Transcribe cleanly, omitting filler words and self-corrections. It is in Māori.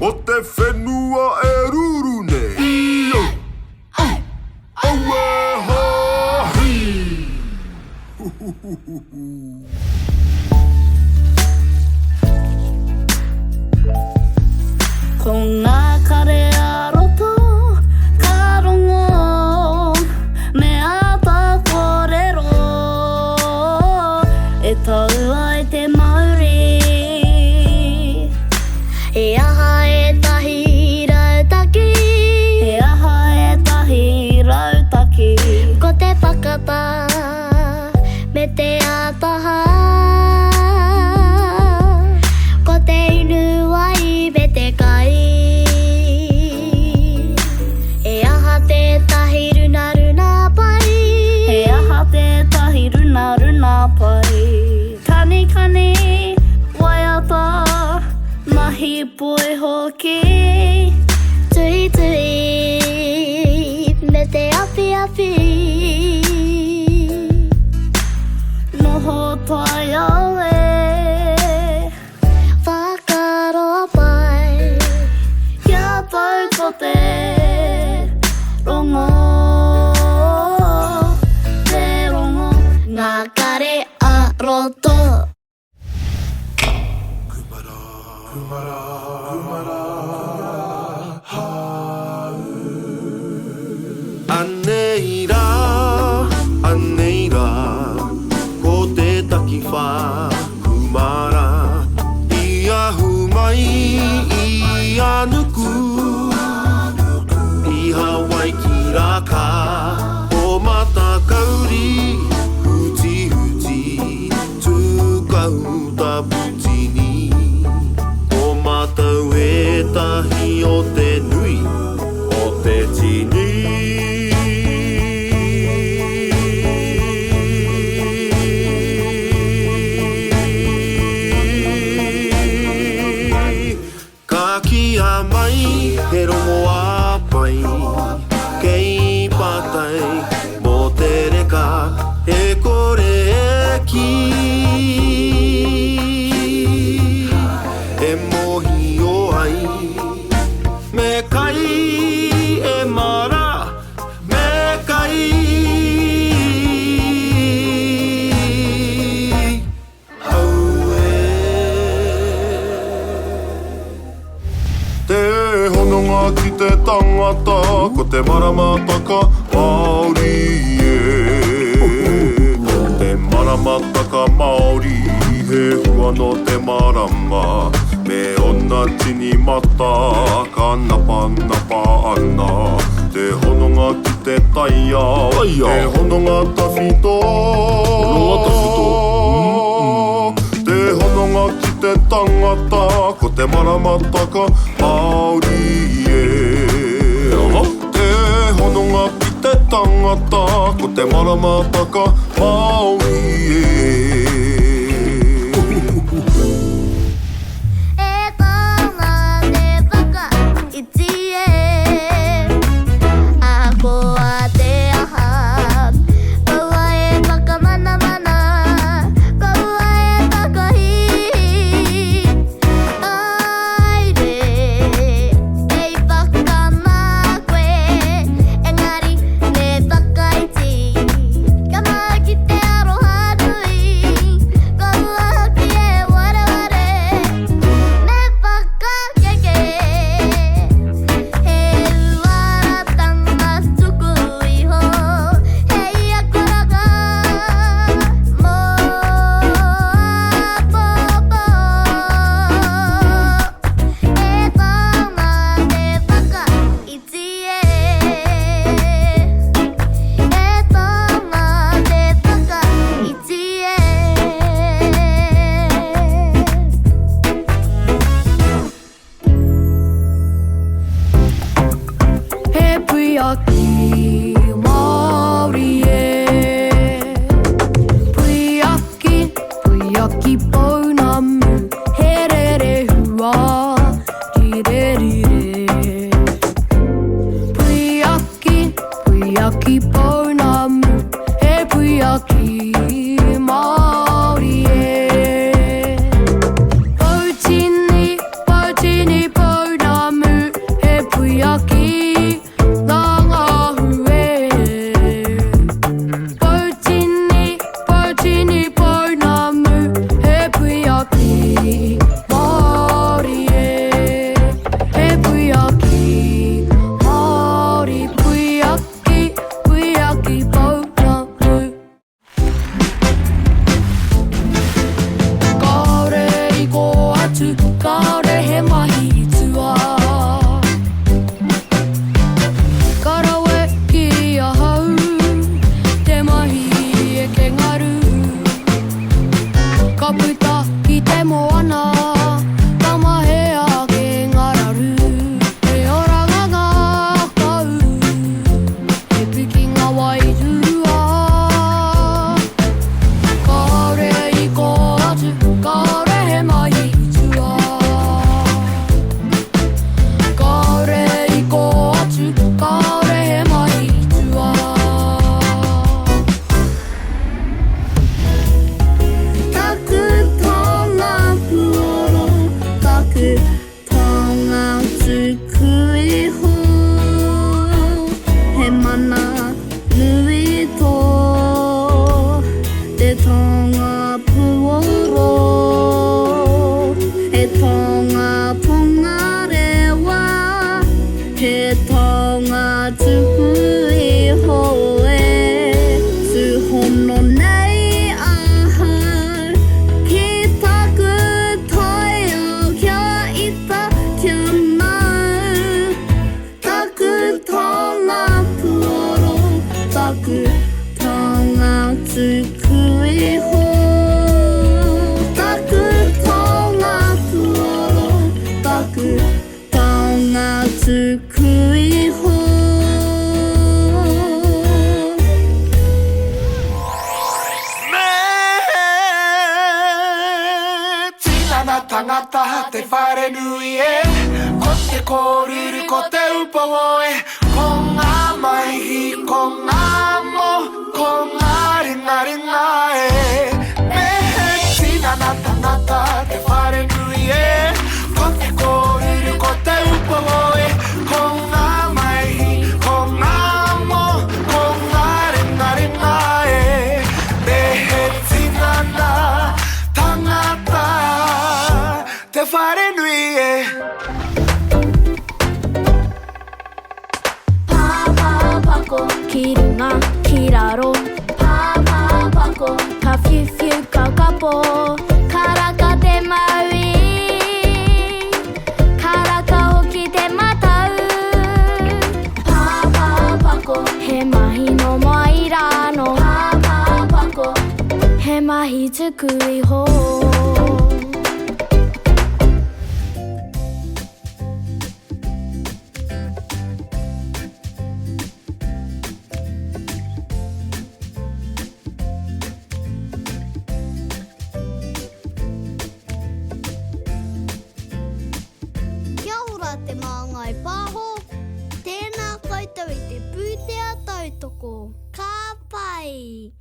O te whenua e ruru nei Aue hahi Ko ngā kare aroto ka rongo me ata kōrero E tau ai te mauri E aha e tahi rautaki E aha e tahi rautaki Ko te whakata me te ataha Ko te inu ai me te kai E aha te tahi runa runa pai E aha te tahi runa runa pai Kani kani waiata mahi poe hoki Tui tui me te api api Noho tai awe Whakaro pai Kia tau ko te rongo Te rongo Ngā kare aroto Anei rā, ko te taki whā kumara I ahu mai, I anuku I Hawaii ki raka, o mata kauri Huti huti, tūkau ta putini O mātou e tahi o te nui, o te tini He rongo a pai, kei pātai Mō te reka, he kore e ki E mohi o ai Me kai e mara, me kai Hononga ki te tangata, ko te maramataka Māori e Te maramataka Māori, he hua no te marama Me ona tini mata, ka napa napa ana Te hononga ki te taia, te hononga tawhito Te hononga ki te tangata, ko te maramataka Māori e Te hononga ki te tangata, ko te maramataka Māori e E tana te whaka iti e A koa te aha Kaua e whaka mana mana Kaua e whakahi Aire Ei whaka mā koe Engari ne whakaiti Ka mā ki te aroha nui 疲れへまひつわからえきやはうてまひえけがるかぷたきてもあなたまへあけがらるえおらががかうえぴきがわいずわかれいこあずかれへまひつわかれいこあずかれへまひつわたくとがぷおろたくとがつくいほへまなぬいとでとがぷおろへとがとがれはへとがつくいほえすほのないあはきたくとよきゃいたきゃなたくとがぷおろたくとがつくいほたくとがぷおろたくとがつくいほTangata te fare nui e Kote koruru kote upo e Konga mai hi konga mo Konga ringa ringa e Me tina nata nata te fare nui e Kote koruru kote upo e Konga mai hi konga mo Konga ringa ringa e Me tina na tangata te fare nui eパパパコキルがキラロパパパコカフィフィカカポカラカテマウィカラカオキテマタウパパパコヘマヒのマイラのパパパコヘマヒつくいほKia ora te māngai pāho. Tēnā koutou i te pūtea tautoko. Ka pai!